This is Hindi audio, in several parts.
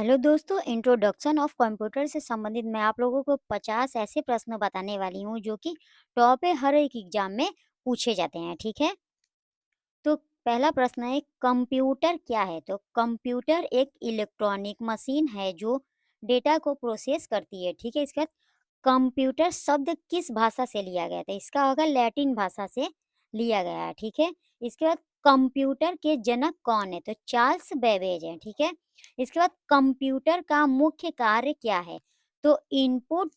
हेलो दोस्तों, इंट्रोडक्शन ऑफ कंप्यूटर से संबंधित मैं आप लोगों को 50 ऐसे प्रश्न बताने वाली हूँ जो कि टॉप है हर एक एग्जाम में पूछे जाते हैं। ठीक है, तो पहला प्रश्न है कंप्यूटर क्या है। तो कंप्यूटर एक इलेक्ट्रॉनिक मशीन है जो डेटा को प्रोसेस करती है। ठीक है, इसका कंप्यूटर शब्द किस भाषा से लिया गया था? इसका होगा लैटिन भाषा से लिया गया है। ठीक है, इसके बाद कंप्यूटर के जनक कौन है? तो चार्ल्स बेबेज है। ठीक है, इसके बाद कंप्यूटर का मुख्य कार्य क्या है? तो इनपुट,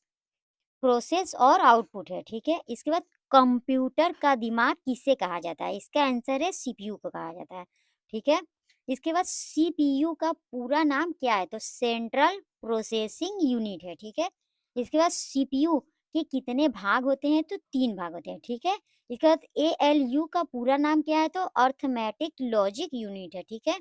प्रोसेस और आउटपुट है। ठीक है, इसके बाद कंप्यूटर का दिमाग किसे कहा जाता है? इसका आंसर है सीपीयू को कहा जाता है। ठीक है, इसके बाद सीपीयू का पूरा नाम क्या है? तो सेंट्रल प्रोसेसिंग यूनिट है। ठीक है, इसके बाद सीपीयू के कितने भाग होते हैं? तो 3 भाग होते हैं। ठीक है, इसके बाद एएलयू का पूरा नाम क्या है? तो अर्थमेटिक लॉजिक यूनिट है। ठीक है,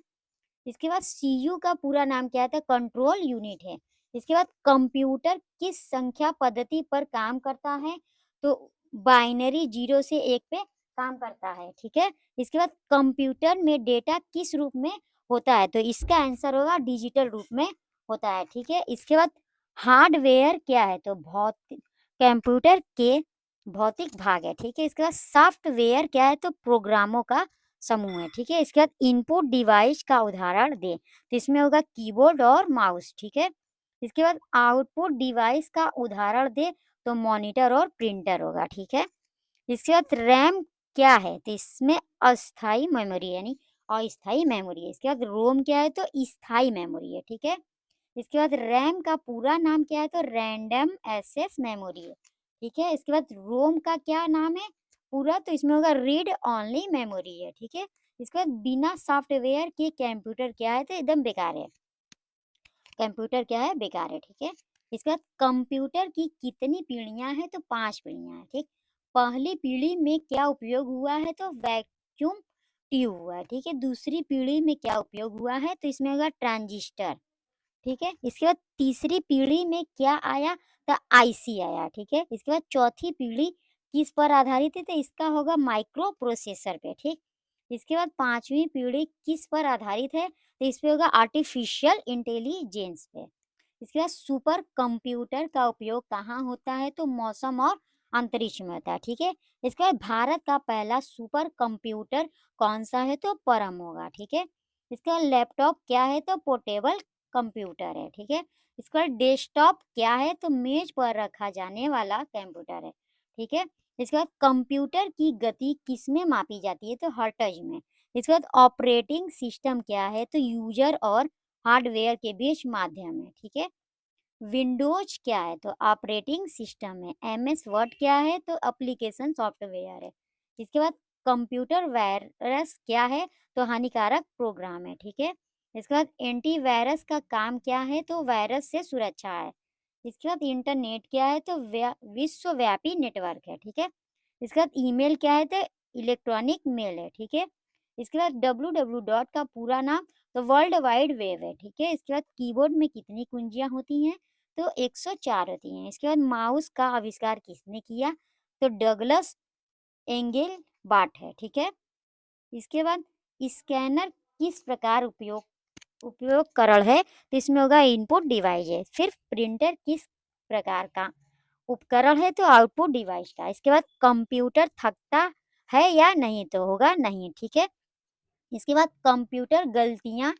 इसके बाद सीयू का पूरा नाम क्या था? कंट्रोल यूनिट है। इसके बाद कंप्यूटर किस संख्या पद्धति पर काम करता है? तो बाइनरी 0 से 1 पे काम करता है। ठीक है, इसके बाद कंप्यूटर में डेटा किस रूप में होता है? तो इसका आंसर होगा डिजिटल रूप में होता है। ठीक है, इसके बाद हार्डवेयर क्या है? तो भौतिक, कंप्यूटर के भौतिक भाग है। ठीक है, इसके बाद सॉफ्टवेयर क्या है? तो प्रोग्रामों का समूह है। ठीक है, इसके बाद इनपुट डिवाइस का उदाहरण दे। तो इसमें होगा कीबोर्ड और माउस। ठीक है, इसके बाद आउटपुट डिवाइस का उदाहरण दे। तो मॉनिटर और प्रिंटर होगा। ठीक है, इसके बाद रैम क्या है? तो इसमें अस्थाई मेमोरी यानी अस्थाई मेमोरी है। इसके बाद रोम क्या है? तो स्थाई मेमोरी है। ठीक है, इसके बाद रैम का पूरा नाम क्या है? तो रैंडम एक्सेस मेमोरी है। ठीक है, इसके बाद रोम का क्या नाम है पूरा? तो इसमें होगा रीड ओनली मेमोरी है। ठीक है, इसके बाद बिना सॉफ्टवेयर के कंप्यूटर क्या है? तो एकदम बेकार है। कंप्यूटर क्या है? बेकार है। ठीक है, इसके बाद कंप्यूटर की कितनी पीढ़ियां हैं? तो 5 पीढ़ियां हैं। ठीक, पहली पीढ़ी में क्या उपयोग हुआ है? तो वैक्यूम ट्यूब हुआ है। ठीक है, दूसरी पीढ़ी में क्या उपयोग हुआ है? तो इसमें होगा ट्रांजिस्टर। ठीक है, इसके बाद तीसरी पीढ़ी में क्या आया? तो आईसी आया। ठीक है, इसके बाद चौथी पीढ़ी किस पर आधारित है? तो इसका होगा माइक्रो प्रोसेसर पे। ठीक, इसके बाद पांचवी पीढ़ी किस पर आधारित है? तो इस पे होगा आर्टिफिशियल इंटेलिजेंस पे। इसके बाद सुपर कंप्यूटर का उपयोग कहाँ होता है? तो मौसम और अंतरिक्ष में होता है। ठीक है, इसके बाद भारत का पहला सुपर कंप्यूटर कौन सा है? तो परम होगा। ठीक है, इसका लैपटॉप क्या है? तो पोर्टेबल कंप्यूटर है। ठीक है, इसका डेस्कटॉप क्या है? तो मेज पर रखा जाने वाला कंप्यूटर है। ठीक है, इसके बाद कंप्यूटर की गति किस में मापी जाती है? तो हर्ट्ज में। इसके बाद ऑपरेटिंग सिस्टम क्या है? तो यूजर और हार्डवेयर के बीच माध्यम है। ठीक है, विंडोज क्या है? तो ऑपरेटिंग सिस्टम है। एमएस वर्ड क्या है? तो एप्लीकेशन सॉफ्टवेयर है। इसके बाद कंप्यूटर वायरस क्या है? तो हानिकारक प्रोग्राम है। ठीक है, इसके बाद एंटीवायरस का काम क्या है? तो वायरस से सुरक्षा है। इसके बाद इंटरनेट क्या है? तो विश्वव्यापी नेटवर्क है। ठीक है, इसके बाद ईमेल क्या है? तो इलेक्ट्रॉनिक मेल है। ठीक है, इसके बाद www का पूरा नाम तो वर्ल्ड वाइड वेब है। ठीक है, इसके बाद कीबोर्ड में कितनी कुंजियां होती हैं? तो 104 होती हैं। इसके बाद माउस का आविष्कार किसने किया? तो डगलस एंगल बाट है। ठीक है, इसके बाद स्कैनर किस प्रकार उपयोगकरण है? तो इसमें होगा इनपुट डिवाइस है। फिर प्रिंटर किस प्रकार का उपकरण है? तो आउटपुट डिवाइस का। इसके बाद कंप्यूटर थकता है या नहीं? तो होगा नहीं। ठीक है, इसके बाद कंप्यूटर गलतियां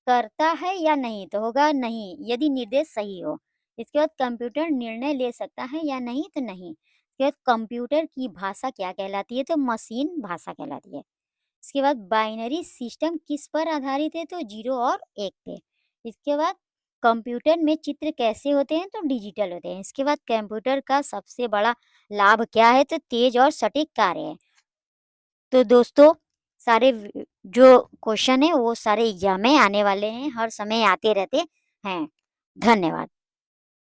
करता है या नहीं? तो होगा नहीं यदि निर्देश सही हो। इसके बाद कंप्यूटर निर्णय ले सकता है या नहीं? तो नहीं। इसके बाद कंप्यूटर की भाषा क्या कहलाती है? तो मशीन भाषा कहलाती है। इसके बाद बाइनरी सिस्टम किस पर आधारित है? तो 0 और 1 पे। इसके बाद कंप्यूटर में चित्र कैसे होते हैं? तो डिजिटल होते हैं। इसके बाद कंप्यूटर का सबसे बड़ा लाभ क्या है? तो तेज और सटीक कार्य है। तो दोस्तों, सारे जो क्वेश्चन है वो सारे एग्जाम में आने वाले हैं, हर समय आते रहते हैं। धन्यवाद।